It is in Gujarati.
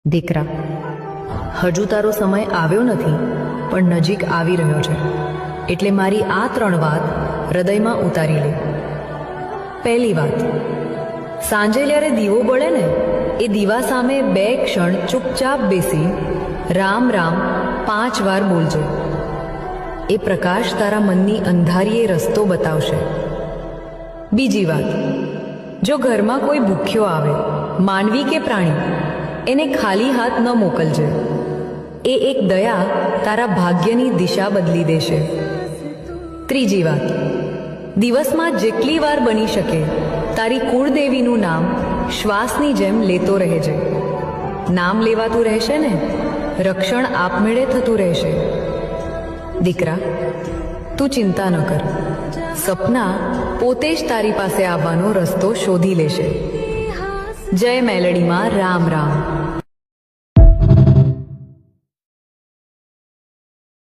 દીકરા, હજુ તારો સમય આવ્યો નથી, પણ નજીક આવી રહ્યો છે. એટલે મારી આ 3 વાત હૃદયમાં ઉતારી લે. પહેલી વાત, સાંજે જ્યારે દીવો બળે ને, એ દીવા સામે 2 ક્ષણ ચૂપચાપ બેસી રામ રામ 5 વાર બોલજે. એ પ્રકાશ તારા મનની અંધારીએ રસ્તો બતાવશે. બીજી વાત, જો ઘરમાં કોઈ ભૂખ્યો આવે, માનવી કે પ્રાણી, એને ખાલી હાથ ન મોકલજે. એ એક દયા તારા ભાગ્યની દિશા બદલી દેશે. ત્રીજી વાત, દિવસમાં જેટલી વાર બની શકે તારી કુળદેવીનું નામ શ્વાસની જેમ લેતો રહેજે. નામ લેવાતું રહેશે ને, રક્ષણ આપમેળે થતું રહેશે. દીકરા, તું ચિંતા ન કર. સપના પોતે જ તારી પાસે આવવાનો રસ્તો શોધી લેશે. જય મેલડીમાં રામ રામ.